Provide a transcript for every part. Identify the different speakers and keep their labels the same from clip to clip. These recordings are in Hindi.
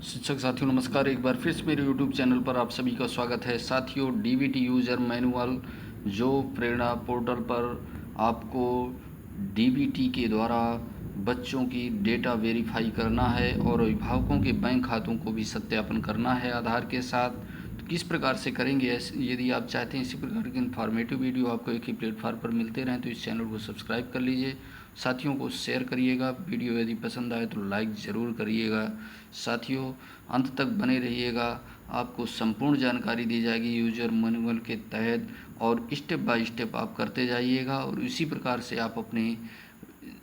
Speaker 1: शिक्षक साथियों नमस्कार। एक बार फिर से मेरे YouTube चैनल पर आप सभी का स्वागत है। साथियों, डीबीटी यूज़र मैनुअल जो प्रेरणा पोर्टल पर आपको डीबीटी के द्वारा बच्चों की डेटा वेरीफाई करना है और अभिभावकों के बैंक खातों को भी सत्यापन करना है आधार के साथ। तो किस प्रकार से करेंगे, यदि आप चाहते हैं इसी प्रकार के इन्फॉर्मेटिव वीडियो आपको एक ही प्लेटफॉर्म पर मिलते रहें तो इस चैनल को सब्सक्राइब कर लीजिए। साथियों को शेयर करिएगा, वीडियो यदि पसंद आए तो लाइक ज़रूर करिएगा। साथियों, अंत तक बने रहिएगा, आपको संपूर्ण जानकारी दी जाएगी यूजर मैनुअल के तहत और स्टेप बाय स्टेप आप करते जाइएगा और इसी प्रकार से आप अपने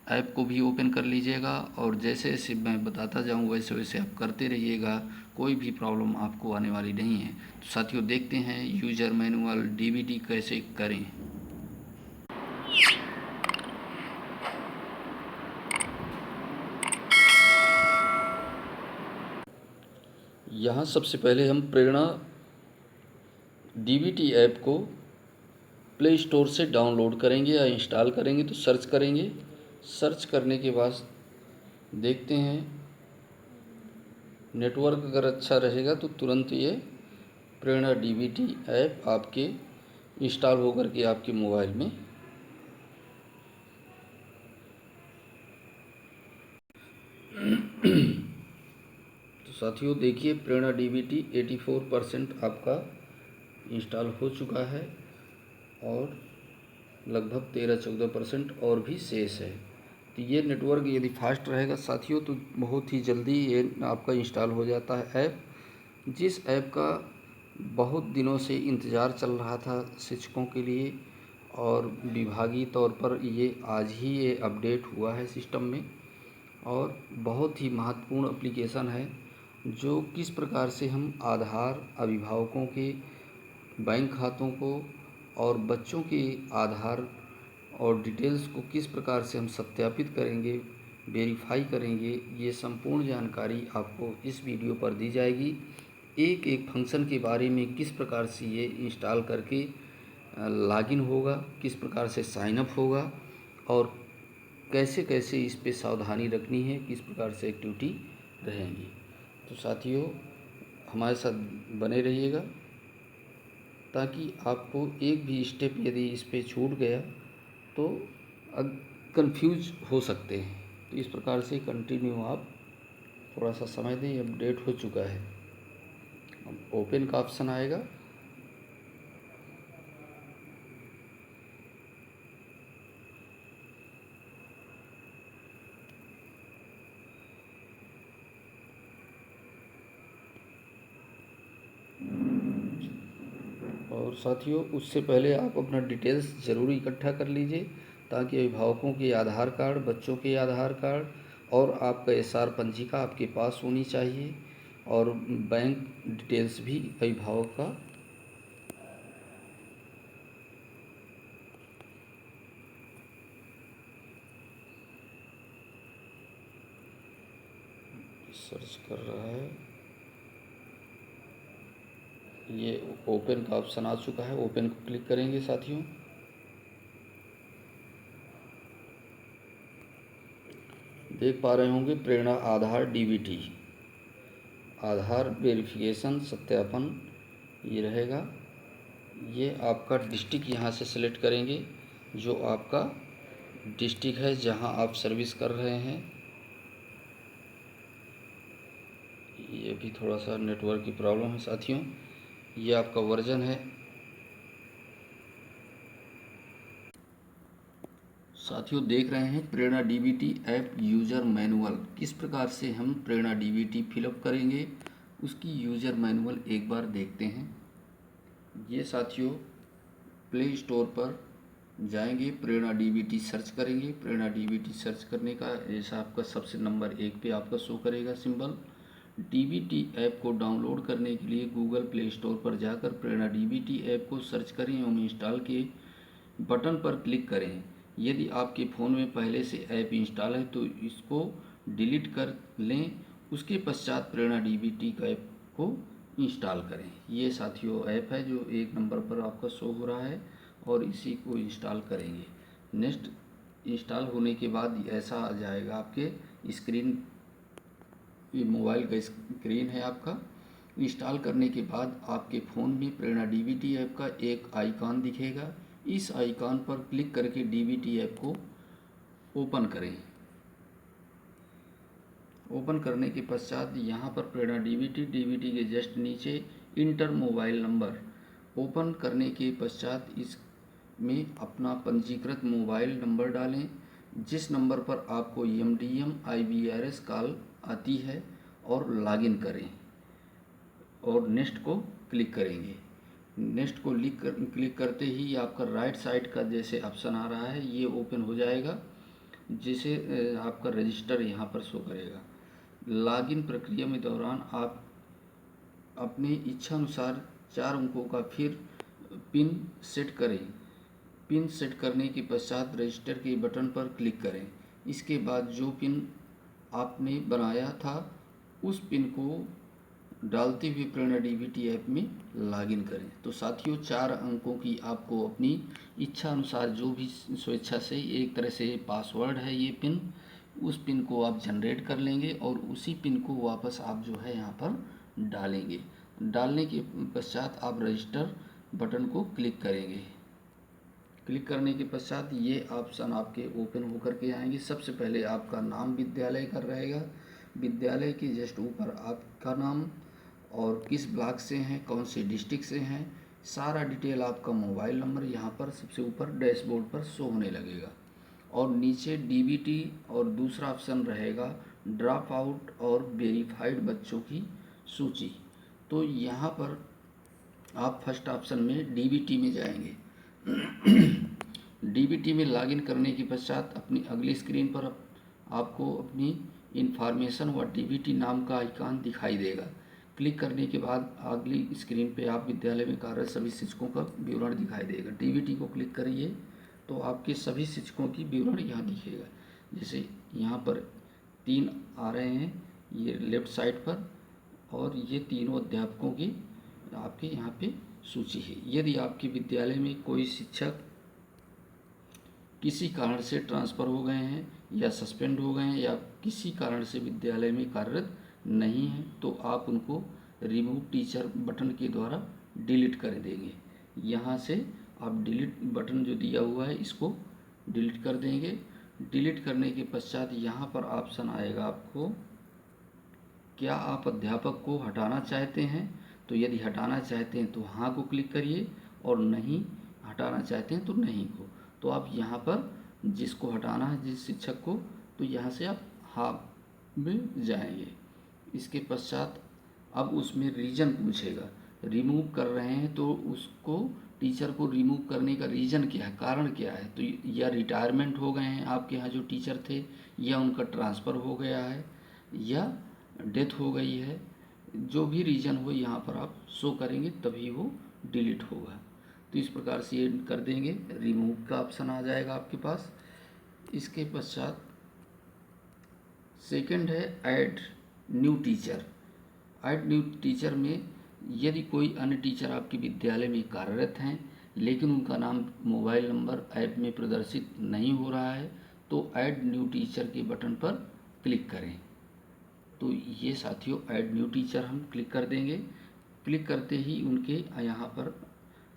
Speaker 1: ऐप को भी ओपन कर लीजिएगा और जैसे जैसे मैं बताता जाऊँ वैसे वैसे आप करते रहिएगा। कोई भी प्रॉब्लम आपको आने वाली नहीं है। तो साथियों, देखते हैं यूजर मैनुअल डीबीटी कैसे करें। यहाँ सबसे पहले हम प्रेरणा डीबीटी ऐप को प्ले स्टोर से डाउनलोड करेंगे या इंस्टॉल करेंगे। तो सर्च करेंगे, सर्च करने के बाद देखते हैं नेटवर्क अगर अच्छा रहेगा तो तुरंत ये प्रेरणा डीबीटी ऐप आपके इंस्टॉल होकर के आपके मोबाइल में तो साथियों देखिए, प्रेरणा डीबीटी 84% आपका इंस्टॉल हो चुका है और लगभग 13-14% और भी शेष है। तो ये नेटवर्क यदि फास्ट रहेगा साथियों तो बहुत ही जल्दी ये आपका इंस्टॉल हो जाता है ऐप। जिस ऐप का बहुत दिनों से इंतज़ार चल रहा था शिक्षकों के लिए और विभागीय तौर पर ये आज ही ये अपडेट हुआ है सिस्टम में और बहुत ही महत्वपूर्ण एप्लीकेशन है जो किस प्रकार से हम आधार, अभिभावकों के बैंक खातों को और बच्चों के आधार और डिटेल्स को किस प्रकार से हम सत्यापित करेंगे, वेरीफाई करेंगे, ये संपूर्ण जानकारी आपको इस वीडियो पर दी जाएगी। एक एक फंक्शन के बारे में किस प्रकार से ये इंस्टॉल करके लॉगिन होगा, किस प्रकार से साइन अप होगा और कैसे कैसे इस पे सावधानी रखनी है, किस प्रकार से एक्टिविटी रहेंगी। तो साथियों, हमारे साथ बने रहिएगा ताकि आपको एक भी स्टेप यदि इस पे छूट गया तो कंफ्यूज हो सकते हैं। तो इस प्रकार से कंटिन्यू आप थोड़ा सा समय दें। अपडेट हो चुका है, अब ओपन का ऑप्शन आएगा। और साथियों, उससे पहले आप अपना डिटेल्स ज़रूर इकट्ठा कर लीजिए ताकि अभिभावकों के आधार कार्ड, बच्चों के आधार कार्ड और आपका एसआर पंजिका आपके पास होनी चाहिए और बैंक डिटेल्स भी अभिभावक का सर्च कर रहा है। ये ओपन का ऑप्शन आ चुका है, ओपन को क्लिक करेंगे साथियों। देख पा रहे होंगे प्रेरणा आधार डीबीटी, आधार वेरिफिकेशन सत्यापन ये रहेगा। ये आपका डिस्ट्रिक्ट यहाँ से सिलेक्ट करेंगे, जो आपका डिस्ट्रिक्ट है जहाँ आप सर्विस कर रहे हैं। ये भी थोड़ा सा नेटवर्क की प्रॉब्लम है साथियों। ये आपका वर्जन है। साथियों, देख रहे हैं प्रेरणा डीबीटी ऐप यूज़र मैनुअल, किस प्रकार से हम प्रेरणा डीबीटी फिलअप करेंगे उसकी यूज़र मैनुअल एक बार देखते हैं। ये साथियों प्ले स्टोर पर जाएंगे, प्रेरणा डीबीटी सर्च करेंगे। प्रेरणा डीबीटी सर्च करने का ऐसा आपका सबसे नंबर 1 पे आपका शो करेगा सिंबल। डीबीटी ऐप को डाउनलोड करने के लिए गूगल प्ले स्टोर पर जाकर प्रेरणा डीबीटी ऐप को सर्च करें एवं इंस्टॉल के बटन पर क्लिक करें। यदि आपके फ़ोन में पहले से ऐप इंस्टॉल है तो इसको डिलीट कर लें, उसके पश्चात प्रेरणा डीबीटी का ऐप को इंस्टॉल करें। ये साथियों ऐप है जो 1 नंबर पर आपका शो हो रहा है और इसी को इंस्टॉल करेंगे। नेक्स्ट इंस्टॉल होने के बाद ऐसा आ जाएगा आपके स्क्रीन ये मोबाइल का स्क्रीन है आपका। इंस्टॉल करने के बाद आपके फ़ोन में प्रेरणा डीबीटी ऐप का एक आइकॉन दिखेगा। इस आइकॉन पर क्लिक करके डीबीटी ऐप को ओपन करें। ओपन करने के पश्चात यहाँ पर प्रेरणा डीबीटी के जस्ट नीचे इंटर मोबाइल नंबर ओपन करने के पश्चात इसमें अपना पंजीकृत मोबाइल नंबर डालें, जिस नंबर पर आपको EMDM IVRS कॉल आती है, और लॉगिन करें और नेक्स्ट को क्लिक करेंगे। नेक्स्ट को क्लिक करते ही आपका राइट साइड का जैसे ऑप्शन आ रहा है ये ओपन हो जाएगा, जिसे आपका रजिस्टर यहाँ पर शो करेगा। लॉगिन प्रक्रिया में दौरान आप अपनी इच्छा अनुसार 4 अंकों का फिर पिन सेट करें। पिन सेट करने के पश्चात रजिस्टर के बटन पर क्लिक करें। इसके बाद जो पिन आपने बनाया था उस पिन को डालते हुए प्रेरणा डीबीटी ऐप में लॉगिन करें। तो साथियों 4 अंकों की आपको अपनी इच्छा अनुसार जो भी स्वेच्छा से, एक तरह से पासवर्ड है ये पिन, उस पिन को आप जनरेट कर लेंगे और उसी पिन को वापस आप जो है यहाँ पर डालेंगे। डालने के पश्चात आप रजिस्टर बटन को क्लिक करेंगे। क्लिक करने के पश्चात ये ऑप्शन आपके ओपन होकर के आएंगे। सबसे पहले आपका नाम विद्यालय का रहेगा। विद्यालय के जस्ट ऊपर आपका नाम और किस ब्लॉक से हैं, कौन से डिस्ट्रिक्ट से हैं, सारा डिटेल आपका मोबाइल नंबर यहाँ पर सबसे ऊपर डैशबोर्ड पर शो होने लगेगा। और नीचे डीबीटी और दूसरा ऑप्शन रहेगा ड्रॉप आउट और वेरीफाइड बच्चों की सूची। तो यहाँ पर आप फर्स्ट ऑप्शन में डीबीटी में जाएंगे। डीबीटी में लॉगिन करने के पश्चात अपनी अगली स्क्रीन पर आपको अपनी इंफॉर्मेशन व डीबीटी नाम का आइकॉन दिखाई देगा। क्लिक करने के बाद अगली स्क्रीन पे आप विद्यालय में कार्यरत सभी शिक्षकों का विवरण दिखाई देगा। डीबीटी को क्लिक करिए तो आपके सभी शिक्षकों की विवरण यहाँ दिखेगा। जैसे यहाँ पर 3 आ रहे हैं ये लेफ्ट साइड पर, और ये तीनों अध्यापकों की आपके यहाँ पे सूची है। यदि आपके विद्यालय में कोई शिक्षक किसी कारण से ट्रांसफ़र हो गए हैं या सस्पेंड हो गए हैं या किसी कारण से विद्यालय में कार्यरत नहीं है तो आप उनको रिमूव टीचर बटन के द्वारा डिलीट कर देंगे। यहाँ से आप डिलीट बटन जो दिया हुआ है इसको डिलीट कर देंगे। डिलीट करने के पश्चात यहाँ पर ऑप्शन आएगा आपको, क्या आप अध्यापक को हटाना चाहते हैं? तो यदि हटाना चाहते हैं तो हाँ को क्लिक करिए और नहीं हटाना चाहते हैं तो नहीं को। तो आप यहाँ पर जिसको हटाना है जिस शिक्षक को, तो यहाँ से आप हाँ में जाएंगे। इसके पश्चात अब उसमें रीज़न पूछेगा, रिमूव कर रहे हैं तो उसको टीचर को रिमूव करने का रीज़न क्या है, कारण क्या है। तो या रिटायरमेंट हो गए हैं आपके यहाँ जो टीचर थे, या उनका ट्रांसफ़र हो गया है, या डेथ हो गई है, जो भी रीज़न हो यहाँ पर आप शो करेंगे तभी वो डिलीट होगा। तो इस प्रकार से ये कर देंगे, रिमूव का ऑप्शन आ जाएगा आपके पास। इसके पश्चात सेकंड है add new teacher. Add new teacher में यदि कोई अन्य टीचर आपके विद्यालय में कार्यरत हैं लेकिन उनका नाम मोबाइल नंबर ऐप में प्रदर्शित नहीं हो रहा है तो ऐड न्यू टीचर के बटन पर क्लिक करें। तो ये साथियों ऐड न्यू टीचर हम क्लिक कर देंगे। क्लिक करते ही उनके यहाँ पर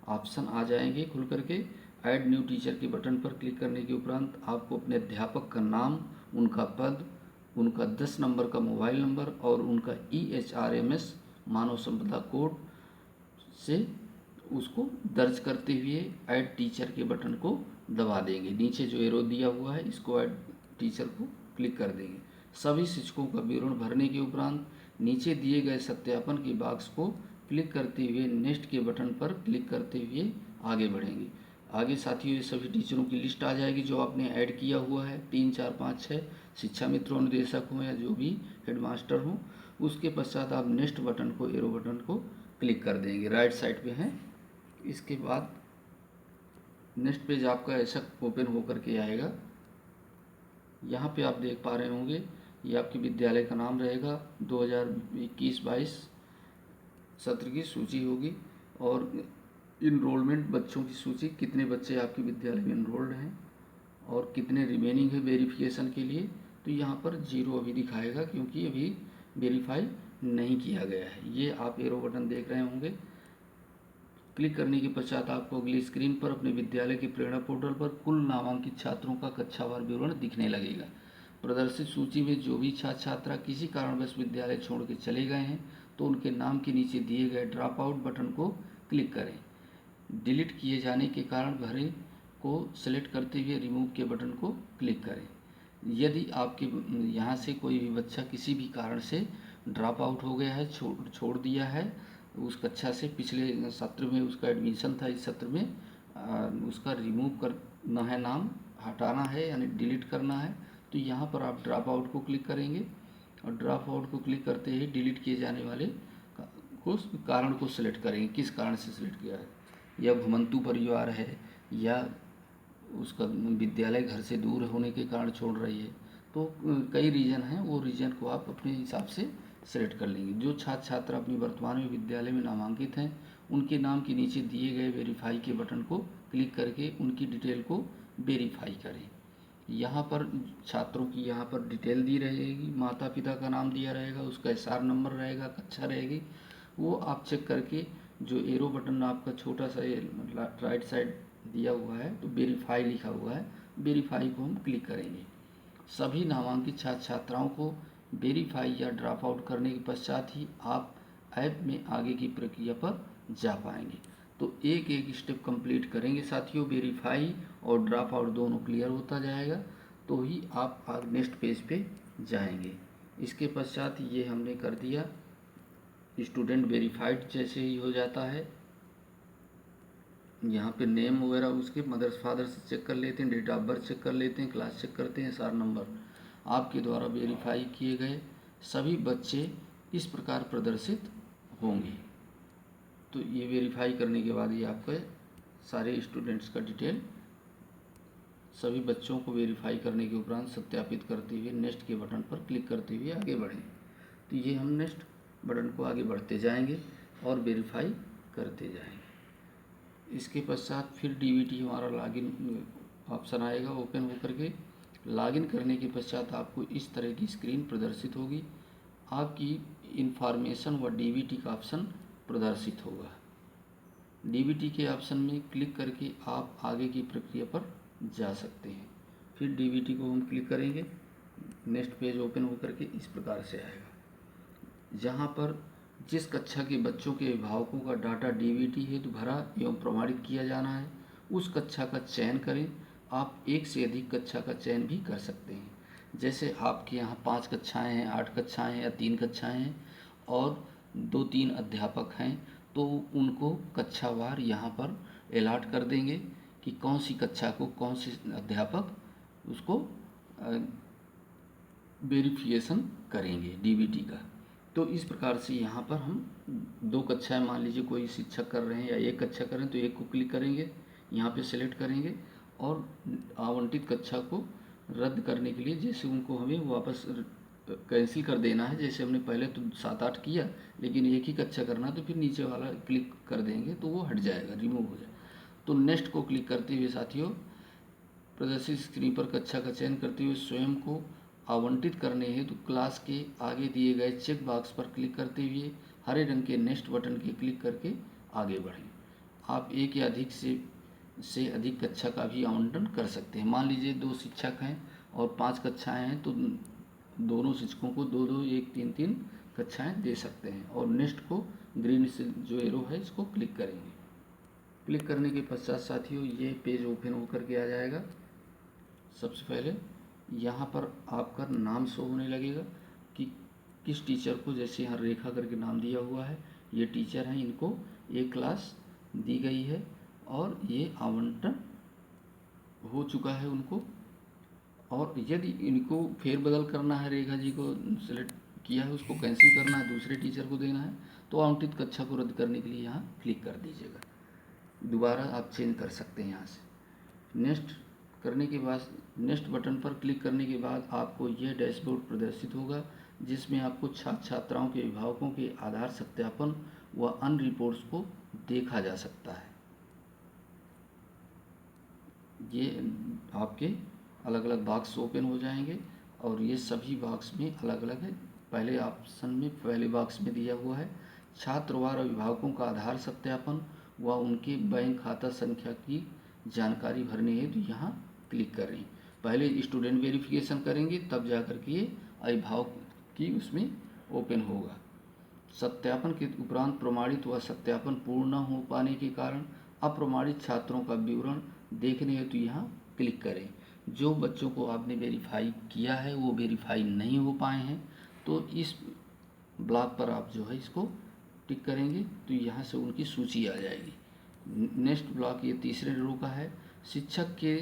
Speaker 1: ऑप्शन आ जाएंगे खुल करके। ऐड न्यू टीचर के बटन पर क्लिक करने के उपरांत आपको अपने अध्यापक का नाम, उनका पद, उनका 10 नंबर का मोबाइल नंबर और उनका EHRMS मानव संपदा कोड से उसको दर्ज करते हुए ऐड टीचर के बटन को दबा देंगे। नीचे जो एरो दिया हुआ है इसको ऐड टीचर को क्लिक कर देंगे। सभी शिक्षकों का विवरण भरने के उपरांत नीचे दिए गए सत्यापन के बॉक्स को क्लिक करते हुए नेक्स्ट के बटन पर क्लिक करते हुए आगे बढ़ेंगे। आगे साथियों ये सभी टीचरों की लिस्ट आ जाएगी जो आपने ऐड किया हुआ है, 3, 4, 5, 6 शिक्षा मित्र अनुदेशक हों या जो भी हेडमास्टर हों। उसके पश्चात आप नेक्स्ट बटन को, एरो बटन को क्लिक कर देंगे, राइट साइड पे है। इसके बाद नेक्स्ट पेज आपका ऐसा ओपन होकर के आएगा। यहाँ पे आप देख पा रहे होंगे ये आपके विद्यालय का नाम रहेगा, 2021-22 सत्र की सूची होगी और इनरोलमेंट बच्चों की सूची, कितने बच्चे आपके विद्यालय में इनरोल्ड हैं और कितने रिमेनिंग है वेरिफिकेशन के लिए। तो यहाँ पर 0 अभी दिखाएगा क्योंकि अभी वेरीफाई नहीं किया गया है। ये आप एरो बटन देख रहे होंगे। क्लिक करने के पश्चात आपको अगली स्क्रीन पर अपने विद्यालय के प्रेरणा पोर्टल पर कुल नामांकित छात्रों का कक्षावार विवरण दिखने लगेगा। प्रदर्शित सूची में जो भी छात्र छात्रा किसी कारणवश विद्यालय छोड़ के चले गए हैं तो उनके नाम के नीचे दिए गए ड्रॉप आउट बटन को क्लिक करें। डिलीट किए जाने के कारण भरे को सेलेक्ट करते हुए रिमूव के बटन को क्लिक करें। यदि आपके यहाँ से कोई भी बच्चा किसी भी कारण से ड्रॉप आउट हो गया है, छोड़ दिया है उस कक्षा से, पिछले सत्र में उसका एडमिशन था, इस सत्र में उसका रिमूव करना है, नाम हटाना है यानी डिलीट करना है, तो यहाँ पर आप ड्रॉप आउट को क्लिक करेंगे और ड्रॉप आउट को क्लिक करते ही डिलीट किए जाने वाले कारण को सिलेक्ट करेंगे, किस कारण से सिलेक्ट किया है, या घुमंतु परिवार है या उसका विद्यालय घर से दूर होने के कारण छोड़ रही है, तो कई रीज़न हैं, वो रीज़न को आप अपने हिसाब से सेलेक्ट कर लेंगे। जो छात्र छात्रा अपनी वर्तमान में विद्यालय में नामांकित हैं उनके नाम के नीचे दिए गए वेरीफाई के बटन को क्लिक करके उनकी डिटेल को वेरीफाई करें। यहाँ पर छात्रों की यहाँ पर डिटेल दी रहेगी, माता पिता का नाम दिया रहेगा, उसका एसआर नंबर रहेगा, कक्षा रहेगी, वो आप चेक करके जो एरो बटन आपका छोटा सा राइट साइड दिया हुआ है तो वेरीफाई लिखा हुआ है, वेरीफाई को हम क्लिक करेंगे। सभी नामांकित छात्र छात्राओं को वेरीफाई या ड्रॉप आउट करने के पश्चात ही आप ऐप में आगे की प्रक्रिया पर जा पाएंगे। तो एक एक स्टेप कंप्लीट करेंगे साथियों, वेरीफाई और ड्रॉप आउट दोनों क्लियर होता जाएगा तो ही आप आगे नेक्स्ट पेज पे जाएंगे। इसके पश्चात ये हमने कर दिया, स्टूडेंट वेरीफाइड जैसे ही हो जाता है, यहाँ पे नेम वगैरह उसके मदर्स फादर से चेक कर लेते हैं, डेट ऑफ बर्थ चेक कर लेते हैं, क्लास चेक करते हैं, एसआर नंबर, आपके द्वारा वेरीफाई किए गए सभी बच्चे इस प्रकार प्रदर्शित होंगे। तो ये वेरीफाई करने के बाद ये आपके सारे स्टूडेंट्स का डिटेल, सभी बच्चों को वेरीफाई करने के उपरांत सत्यापित करते हुए नेक्स्ट के बटन पर क्लिक करते हुए आगे बढ़ें। तो ये हम नेक्स्ट बटन को आगे बढ़ते जाएंगे और वेरीफाई करते जाएंगे। इसके पश्चात फिर डीबीटी हमारा लॉगिन ऑप्शन आएगा ओपन होकर के। लॉगिन करने के पश्चात आपको इस तरह की स्क्रीन प्रदर्शित होगी, आपकी इंफॉर्मेशन व डीबीटी का ऑप्शन प्रदर्शित होगा। डीबीटी के ऑप्शन में क्लिक करके आप आगे की प्रक्रिया पर जा सकते हैं। फिर डीबीटी को हम क्लिक करेंगे, नेक्स्ट पेज ओपन होकर के इस प्रकार से आएगा, जहाँ पर जिस कक्षा के बच्चों के अभिभावकों का डाटा डीबीटी हेतु भरा एवं प्रमाणित किया जाना है उस कक्षा का चयन करें। आप एक से अधिक कक्षा का चयन भी कर सकते हैं, जैसे आपके यहाँ 5 कक्षाएँ हैं, 8 कक्षाएँ हैं या 3 कक्षाएँ हैं और 2-3 अध्यापक हैं, तो उनको कक्षावार यहाँ पर अलॉट कर देंगे कि कौन सी कक्षा को कौन से अध्यापक उसको वेरिफिकेशन करेंगे डीबीटी का। तो इस प्रकार से यहाँ पर हम 2 कक्षाएँ, मान लीजिए कोई शिक्षक कर रहे हैं या 1 कक्षा कर रहे हैं तो 1 को क्लिक करेंगे, यहाँ पे सेलेक्ट करेंगे और आवंटित कक्षा को रद्द करने के लिए, जैसे उनको हमें वापस कैंसिल कर देना है, जैसे हमने पहले तो 7-8 किया लेकिन एक ही कक्षा करना है तो फिर नीचे वाला क्लिक कर देंगे तो वो हट जाएगा, रिमूव हो जाएगा। तो नेक्स्ट को क्लिक करते हुए साथियों प्रदर्शित स्क्रीन पर कक्षा का चयन करते हुए स्वयं को आवंटित करने हेतु क्लास के आगे दिए गए चेक बॉक्स पर क्लिक करते हुए हरे रंग के नेक्स्ट बटन के क्लिक करके आगे बढ़ें। आप एक या अधिक से अधिक कक्षा का भी आवंटन कर सकते हैं। मान लीजिए 2 शिक्षक हैं और 5 कक्षाएं हैं तो दोनों शिक्षकों को 2-2, 1, 3-3 कक्षाएं दे सकते हैं। और नेक्स्ट को ग्रीन से जो एरो है इसको क्लिक करेंगे। क्लिक करने के पश्चात साथियों ये पेज ओपन होकर के आ जाएगा। सबसे पहले यहाँ पर आपका नाम शो होने लगेगा कि किस टीचर को, जैसे यहाँ रेखा करके नाम दिया हुआ है, ये टीचर हैं, इनको एक क्लास दी गई है और ये आवंटन हो चुका है उनको। और यदि इनको फेरबदल करना है, रेखा जी को सेलेक्ट किया है उसको कैंसिल करना है, दूसरे टीचर को देना है, तो आवंटित कक्षा को रद्द करने के लिए यहाँ क्लिक कर दीजिएगा। दोबारा आप चेंज कर सकते हैं यहाँ से। नेक्स्ट करने के बाद नेक्स्ट बटन पर क्लिक करने के बाद आपको यह डैशबोर्ड प्रदर्शित होगा जिसमें आपको छात्र छात्राओं के अभिभावकों के आधार सत्यापन व अन्य रिपोर्ट्स को देखा जा सकता है। ये आपके अलग अलग बॉक्स ओपन हो जाएंगे और ये सभी बॉक्स में अलग अलग पहले ऑप्शन में पहले बॉक्स में दिया हुआ है, छात्रवार अभिभावकों का आधार सत्यापन व उनके बैंक खाता संख्या की जानकारी भरने हेतु यहाँ क्लिक करें। पहले स्टूडेंट वेरिफिकेशन करेंगे तब जा कर के ये अभिभावक की उसमें ओपन होगा। सत्यापन के उपरांत प्रमाणित व सत्यापन पूर्ण न हो पाने के कारण अप्रमाणित छात्रों का विवरण देखने हेतु यहाँ क्लिक करें। जो बच्चों को आपने वेरीफाई किया है वो वेरीफाई नहीं हो पाए हैं तो इस ब्लॉक पर आप जो है इसको टिक करेंगे तो यहाँ से उनकी सूची आ जाएगी। नेक्स्ट ब्लॉक ये तीसरे रो का है। शिक्षक के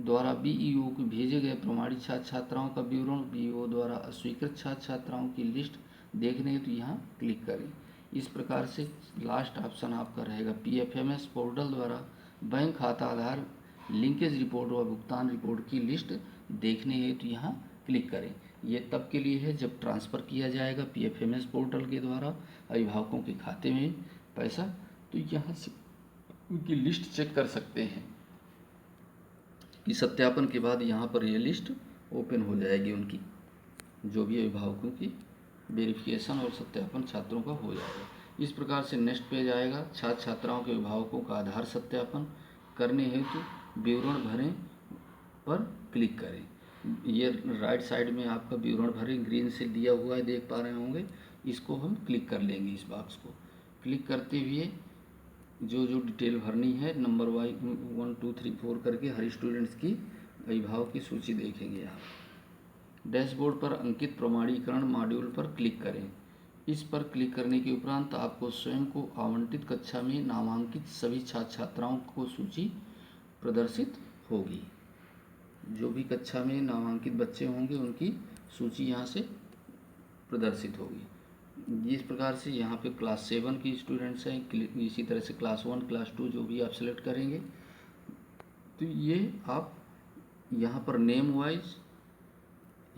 Speaker 1: द्वारा बीईओ को भेजे गए प्रमाणित छात्र छात्राओं का विवरण, बीईओ द्वारा अस्वीकृत छात्र छात्राओं की लिस्ट देखने तो यहाँ क्लिक करें। इस प्रकार से लास्ट ऑप्शन आपका रहेगा पीएफएमएस पोर्टल द्वारा बैंक खाता आधार लिंकेज रिपोर्ट व भुगतान रिपोर्ट की लिस्ट देखने हेतु यहाँ क्लिक करें। ये तब के लिए है जब ट्रांसफ़र किया जाएगा पीएफएमएस पोर्टल के द्वारा अभिभावकों के खाते में पैसा, तो यहाँ से उनकी लिस्ट चेक कर सकते हैं कि सत्यापन के बाद यहाँ पर ये लिस्ट ओपन हो जाएगी उनकी, जो भी अभिभावकों की वेरिफिकेशन और सत्यापन छात्रों का हो जाएगा। इस प्रकार से नेक्स्ट पेज आएगा। छात्र छात्राओं के अभिभावकों का आधार सत्यापन करने हेतु विवरण भरें पर क्लिक करें। ये राइट साइड में आपका विवरण भरें ग्रीन से दिया हुआ है, देख पा रहे होंगे। इसको हम क्लिक कर लेंगे। इस बॉक्स को क्लिक करते हुए जो जो डिटेल भरनी है नंबर वाइज 1 2 3 4 करके हर स्टूडेंट्स की अभिभावक की सूची देखेंगे आप। डैशबोर्ड पर अंकित प्रमाणीकरण मॉड्यूल पर क्लिक करें। इस पर क्लिक करने के उपरांत आपको स्वयं को आवंटित कक्षा में नामांकित सभी छात्र छात्राओं को सूची प्रदर्शित होगी। जो भी कक्षा में नामांकित बच्चे होंगे उनकी सूची यहाँ से प्रदर्शित होगी। इस प्रकार से यहाँ पे क्लास 7 की स्टूडेंट्स हैं, इसी तरह से क्लास 1 क्लास 2 जो भी आप सेलेक्ट करेंगे तो ये आप यहाँ पर नेम वाइज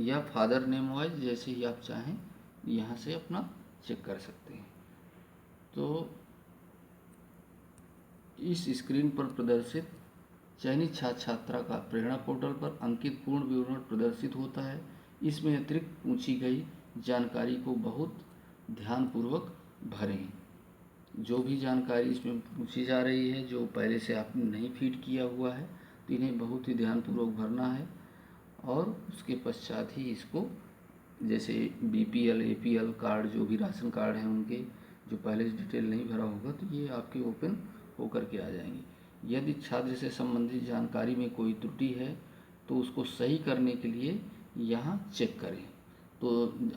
Speaker 1: या फादर नेम वाइज जैसे ही आप चाहें यहाँ से अपना चेक कर सकते हैं। तो इस स्क्रीन पर प्रदर्शित चयनित छात्र छात्रा का प्रेरणा पोर्टल पर अंकित पूर्ण विवरण प्रदर्शित होता है। इसमें अतिरिक्त पूछी गई जानकारी को बहुत ध्यानपूर्वक भरें। जो भी जानकारी इसमें पूछी जा रही है जो पहले से आपने नहीं फीड किया हुआ है तो इन्हें बहुत ही ध्यानपूर्वक भरना है। और उसके पश्चात ही इसको जैसे बीपीएल एपीएल कार्ड जो भी राशन कार्ड हैं उनके जो पहले से डिटेल नहीं भरा होगा तो ये आपके ओपन होकर के आ जाएंगे। यदि छात्र से संबंधित जानकारी में कोई त्रुटि है तो उसको सही करने के लिए यहाँ चेक करें। तो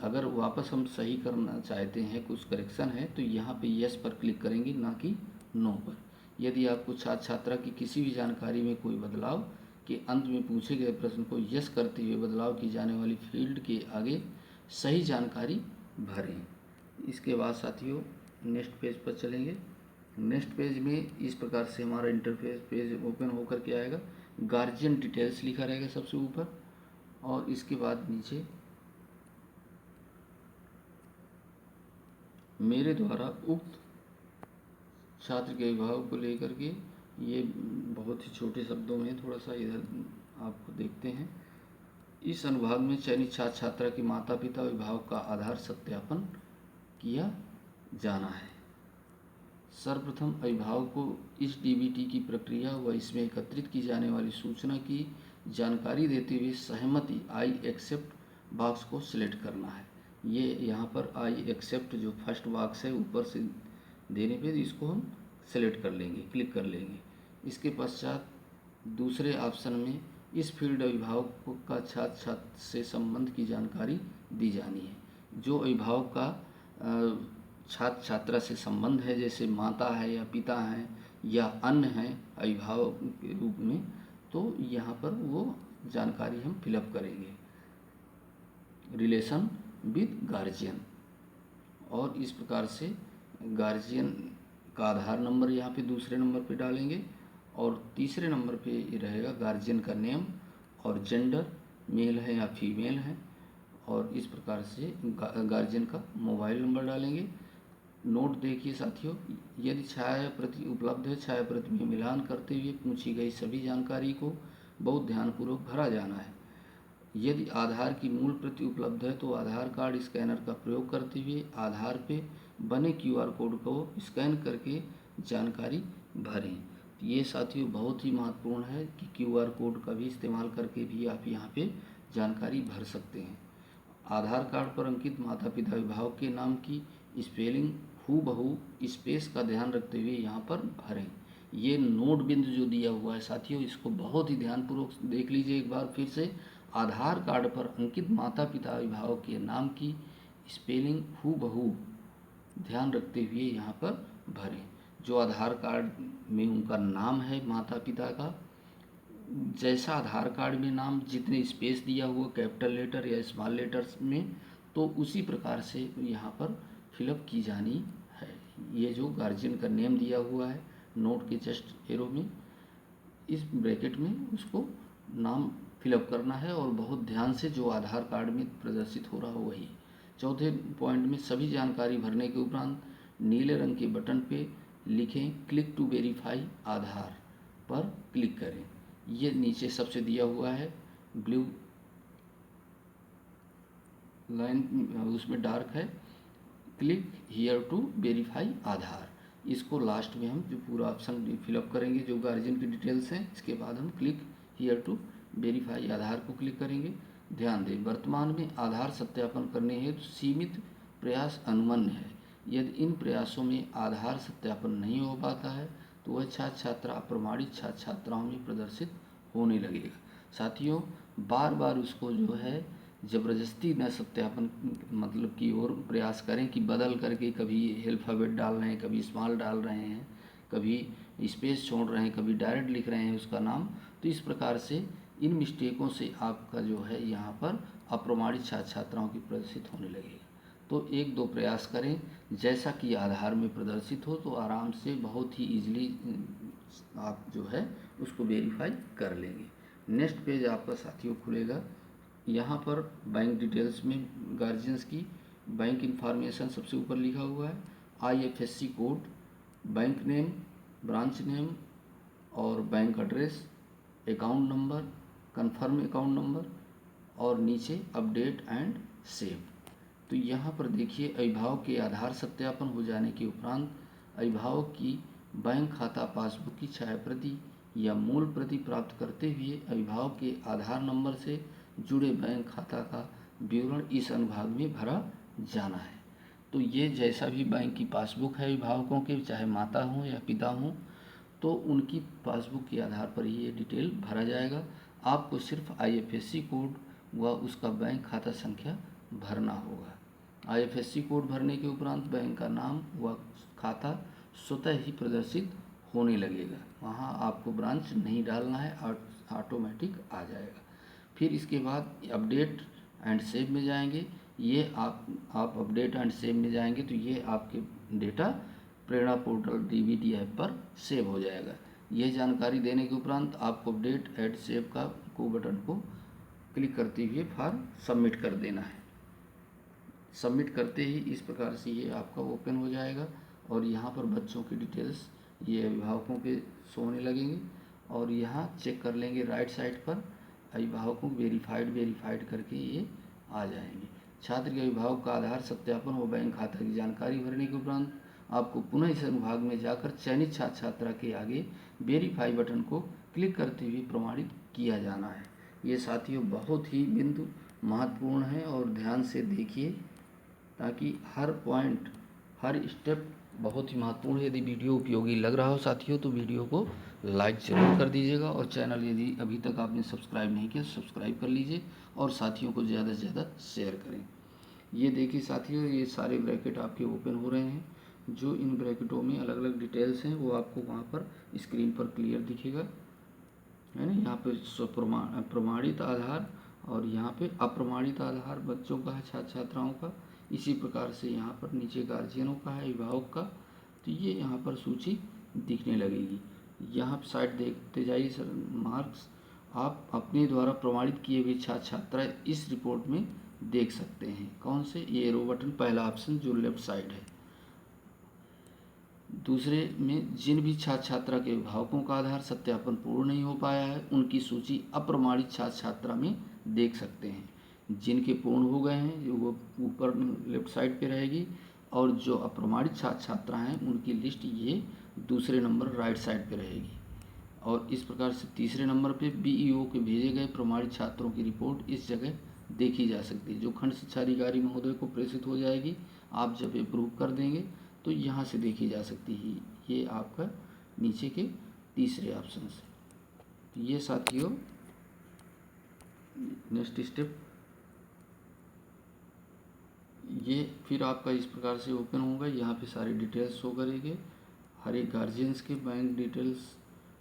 Speaker 1: अगर वापस हम सही करना चाहते हैं, कुछ करेक्शन है तो यहाँ पे यस पर क्लिक करेंगे, ना कि नो पर। यदि आपको छात्र छात्रा की किसी भी जानकारी में कोई बदलाव के अंत में पूछे गए प्रश्न को यस करते हुए बदलाव की जाने वाली फील्ड के आगे सही जानकारी भरें। इसके बाद साथियों नेक्स्ट पेज पर चलेंगे। नेक्स्ट पेज में इस प्रकार से हमारा इंटरफेस पेज ओपन होकर के आएगा। गार्जियन डिटेल्स लिखा रहेगा सबसे ऊपर और इसके बाद नीचे मेरे द्वारा उक्त छात्र के अभिभावक को लेकर के ये बहुत ही छोटे शब्दों में थोड़ा सा इधर आपको देखते हैं। इस अनुभाग में चयनित छात्र छात्रा के माता पिता अभिभावक का आधार सत्यापन किया जाना है। सर्वप्रथम अभिभावक को इस डीबीटी की प्रक्रिया व इसमें एकत्रित की जाने वाली सूचना की जानकारी देते हुए सहमति आई एक्सेप्ट बॉक्स को सिलेक्ट करना है। ये यहाँ पर आई एक्सेप्ट जो फर्स्ट बॉक्स है ऊपर से देने पे इसको हम सेलेक्ट कर लेंगे, क्लिक कर लेंगे। इसके पश्चात दूसरे ऑप्शन में इस फील्ड अभिभावक का छात्र छात्र से संबंध की जानकारी दी जानी है। जो अभिभावक का छात्र छात्रा से संबंध है जैसे माता है या पिता हैं या अन्य हैं अभिभावक के रूप में, तो यहाँ पर वो जानकारी हम फिलअप करेंगे। रिलेशन विद गार्जियन और इस प्रकार से गार्जियन का आधार नंबर यहाँ पे दूसरे नंबर पे डालेंगे और तीसरे नंबर पे ये रहेगा गार्जियन का नेम और जेंडर मेल है या फीमेल है और इस प्रकार से गार्जियन का मोबाइल नंबर डालेंगे। नोट देखिए साथियों, यदि छाया प्रति उपलब्ध है छाया प्रति में मिलान करते हुए पूछी गई सभी जानकारी को बहुत ध्यानपूर्वक भरा जाना है। यदि आधार की मूल प्रति उपलब्ध है तो आधार कार्ड स्कैनर का प्रयोग करते हुए आधार पे बने क्यूआर कोड को स्कैन करके जानकारी भरें। ये साथियों बहुत ही महत्वपूर्ण है कि क्यूआर कोड का भी इस्तेमाल करके भी आप यहाँ पे जानकारी भर सकते हैं। आधार कार्ड पर अंकित माता पिता अभिभावक के नाम की स्पेलिंग हूबहू स्पेस का ध्यान रखते हुए यहाँ पर भरें। ये नोट बिंदु जो दिया हुआ है साथियों, इसको बहुत ही ध्यानपूर्वक देख लीजिए एक बार फिर से। आधार कार्ड पर अंकित माता पिता अभिभावक के नाम की स्पेलिंग हूबहू ध्यान रखते हुए यहाँ पर भरें। जो आधार कार्ड में उनका नाम है माता पिता का, जैसा आधार कार्ड में नाम जितने स्पेस दिया हुआ कैपिटल लेटर या स्मॉल लेटर्स में, तो उसी प्रकार से यहाँ पर फिलअप की जानी है। ये जो गार्जियन का नेम दिया हुआ है नोट के जस्ट एरो में, इस ब्रैकेट में उसको नाम फिलअप करना है और बहुत ध्यान से जो आधार कार्ड में प्रदर्शित हो रहा हो वही। चौथे पॉइंट में सभी जानकारी भरने के उपरांत नीले रंग के बटन पे लिखें क्लिक टू वेरीफाई आधार पर क्लिक करें। ये नीचे सबसे दिया हुआ है ब्लू लाइन, उसमें डार्क है क्लिक हियर टू वेरीफाई आधार। इसको लास्ट में हम जो पूरा ऑप्शन फिलअप करेंगे जो गार्जियन की डिटेल्स हैं, इसके बाद हम क्लिक हियर टू वेरीफाई आधार को क्लिक करेंगे। ध्यान दें वर्तमान में आधार सत्यापन करने हेतु सीमित प्रयास अनुमन्य है। यदि इन प्रयासों में आधार सत्यापन नहीं हो पाता है तो वह छात्र छात्रा अप्रमाणित छात्र छात्राओं में प्रदर्शित होने लगेगा। साथियों बार बार उसको जो है ज़बरदस्ती न सत्यापन मतलब की ओर प्रयास करें कि बदल करके कभी अल्फ़ाबेट डाल रहे हैं, कभी स्मॉल डाल रहे हैं, कभी स्पेस छोड़ रहे हैं, कभी डायरेक्ट लिख रहे हैं उसका नाम। तो इस प्रकार से इन मिस्टेकों से आपका जो है यहाँ पर अप्रमाणित छात्र छात्राओं की प्रदर्शित होने लगेगा। तो एक दो प्रयास करें जैसा कि आधार में प्रदर्शित हो, तो आराम से बहुत ही ईजिली आप जो है उसको वेरीफाई कर लेंगे। नेक्स्ट पेज आपका साथियों खुलेगा। यहाँ पर बैंक डिटेल्स में गार्जियंस की बैंक इंफॉर्मेशन सबसे ऊपर लिखा हुआ है, IFSC code, bank name, branch name और bank address, account number, confirm account number और नीचे अपडेट एंड सेव। तो यहाँ पर देखिए अभिभावक के आधार सत्यापन हो जाने के उपरांत अभिभावक की बैंक खाता पासबुक की छायाप्रति या मूल प्रति प्राप्त करते हुए अभिभावक के आधार नंबर से जुड़े बैंक खाता का विवरण इस अनुभाग में भरा जाना है। तो ये जैसा भी बैंक की पासबुक है अभिभावकों के, चाहे माता हों या पिता हों, तो उनकी पासबुक के आधार पर ही ये डिटेल भरा जाएगा। आपको सिर्फ IFSC कोड व उसका बैंक खाता संख्या भरना होगा। IFSC कोड भरने के उपरांत बैंक का नाम व खाता स्वतः ही प्रदर्शित होने लगेगा। वहाँ आपको ब्रांच नहीं डालना है, ऑटोमेटिक आ जाएगा। फिर इसके बाद अपडेट एंड सेव में जाएंगे। ये आप अपडेट एंड सेव में जाएंगे तो ये आपके डेटा प्रेरणा पोर्टल DBT ऐप पर सेव हो जाएगा। यह जानकारी देने के उपरांत आपको अपडेट एंड सेव का बटन को क्लिक करते हुए फॉर्म सबमिट कर देना है। सबमिट करते ही इस प्रकार से ये आपका ओपन हो जाएगा और यहाँ पर बच्चों की डिटेल्स ये अभिभावकों के शो होने लगेंगे और यहाँ चेक कर लेंगे राइट साइड पर अभिभावकों वेरीफाइड करके ये आ जाएंगे। छात्र के अभिभावक का आधार सत्यापन व बैंक खाता की जानकारी भरने के उपरांत आपको पुनः इस अनुभाग में जाकर चयनित छात्र छात्रा के आगे वेरीफाई बटन को क्लिक करते हुए प्रमाणित किया जाना है। ये साथियों बहुत ही बिंदु महत्वपूर्ण है और ध्यान से देखिए ताकि हर पॉइंट हर स्टेप बहुत ही महत्वपूर्ण है। यदि वीडियो उपयोगी लग रहा हो साथियों तो वीडियो को लाइक ज़रूर कर दीजिएगा और चैनल यदि अभी तक आपने सब्सक्राइब नहीं किया सब्सक्राइब कर लीजिए और साथियों को ज़्यादा से ज़्यादा शेयर करें। ये देखिए साथियों ये सारे ब्रैकेट आपके ओपन हो रहे हैं। जो इन ब्रैकेटों में अलग अलग डिटेल्स हैं वो आपको वहाँ पर स्क्रीन पर क्लियर दिखेगा, है ना। यहाँ पे प्रमाणित आधार और यहाँ पे अप्रमाणित आधार बच्चों का है, छात्र छात्राओं का। इसी प्रकार से यहाँ पर नीचे गार्जियनों का है, अभिभावक का। तो ये यहाँ पर सूची दिखने लगेगी। यहाँ साइड देखते जाइए सर मार्क्स आप अपने द्वारा प्रमाणित किए हुए छात्र छात्रा इस रिपोर्ट में देख सकते हैं। कौन से, ये एरो बटन पहला ऑप्शन जो लेफ्ट साइड है। दूसरे में जिन भी छात्र छात्रा के अभिभावकों का आधार सत्यापन पूर्ण नहीं हो पाया है उनकी सूची अप्रमाणित छात्र छात्रा में देख सकते हैं। जिनके पूर्ण हो गए हैं वो ऊपर लेफ्ट साइड पे रहेगी, और जो अप्रमाणित छात्र छात्रा हैं उनकी लिस्ट ये दूसरे नंबर राइट साइड पे रहेगी। और इस प्रकार से तीसरे नंबर पे बीईओ के भेजे गए प्रमाणित छात्रों की रिपोर्ट इस जगह देखी जा सकती है, जो खंड शिक्षा अधिकारी महोदय को प्रेषित हो जाएगी। आप जब अप्रूव कर देंगे तो यहाँ से देखी जा सकती है। ये आपका नीचे के तीसरे ऑप्शन से। ये साथियों नेक्स्ट स्टेप, ये फिर आपका इस प्रकार से ओपन होगा। यहाँ पे सारी डिटेल्स शो करेंगे, हर एक गार्जियंस के बैंक डिटेल्स,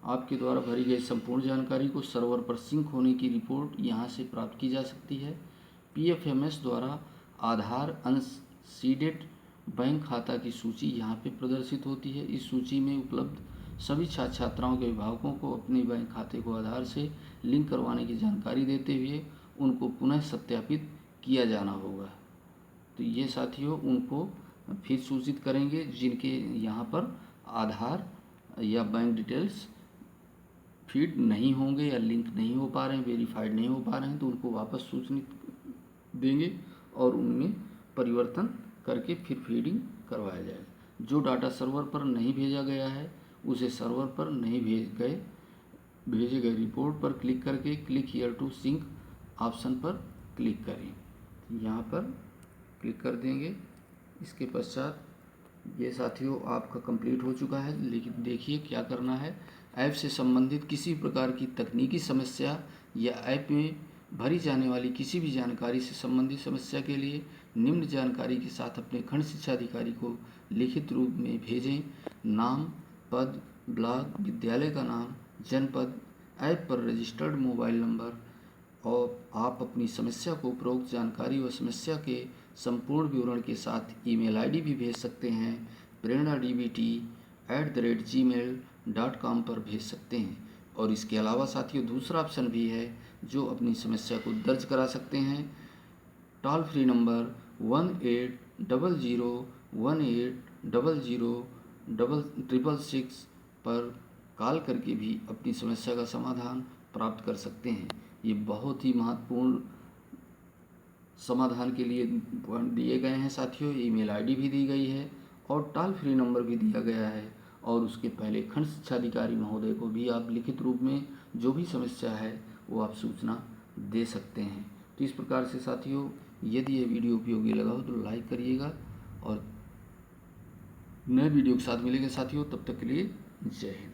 Speaker 1: आपके द्वारा भरी गई संपूर्ण जानकारी को सर्वर पर सिंक होने की रिपोर्ट यहाँ से प्राप्त की जा सकती है। पीएफएमएस द्वारा आधार अनसीडेड बैंक खाता की सूची यहाँ पे प्रदर्शित होती है। इस सूची में उपलब्ध सभी छात्र छात्राओं के अभिभावकों को अपने बैंक खाते को आधार से लिंक करवाने की जानकारी देते हुए उनको पुनः सत्यापित किया जाना होगा। तो ये साथियों उनको फिर सूचित करेंगे जिनके यहाँ पर आधार या बैंक डिटेल्स फीड नहीं होंगे या लिंक नहीं हो पा रहे हैं, वेरीफाइड नहीं हो पा रहे हैं, तो उनको वापस सूचना देंगे और उनमें परिवर्तन करके फिर फीडिंग करवाया जाएगा। जो डाटा सर्वर पर नहीं भेजा गया है उसे सर्वर पर नहीं भेजे गए रिपोर्ट पर क्लिक करके click here to sync option पर क्लिक करें। यहाँ पर क्लिक कर देंगे। इसके पश्चात ये साथियों आपका कंप्लीट हो चुका है। लेकिन देखिए क्या करना है, ऐप से संबंधित किसी प्रकार की तकनीकी समस्या या ऐप में भरी जाने वाली किसी भी जानकारी से संबंधित समस्या के लिए निम्न जानकारी के साथ अपने खंड शिक्षा अधिकारी को लिखित रूप में भेजें। नाम, पद, ब्लॉक, विद्यालय का नाम, जनपद, ऐप पर रजिस्टर्ड मोबाइल नंबर, और आप अपनी समस्या को उपरोक्त जानकारी व समस्या के संपूर्ण विवरण के साथ ईमेल आईडी भी भेज सकते हैं। prerna.dbt@gmail.com पर भेज सकते हैं। और इसके अलावा साथियों दूसरा ऑप्शन भी है जो अपनी समस्या को दर्ज करा सकते हैं। टोल फ्री नंबर 1800180066 पर कॉल करके भी अपनी समस्या का समाधान प्राप्त कर सकते हैं। ये बहुत ही महत्वपूर्ण समाधान के लिए दिए गए हैं साथियों। ईमेल आईडी भी दी गई है और टोल फ्री नंबर भी दिया गया है, और उसके पहले खंड शिक्षा अधिकारी महोदय को भी आप लिखित रूप में जो भी समस्या है वो आप सूचना दे सकते हैं। तो इस प्रकार से साथियों यदि ये वीडियो उपयोगी लगा हो तो लाइक करिएगा, और नए वीडियो के साथ मिलेंगे साथियों। तब तक के लिए जय हिंद।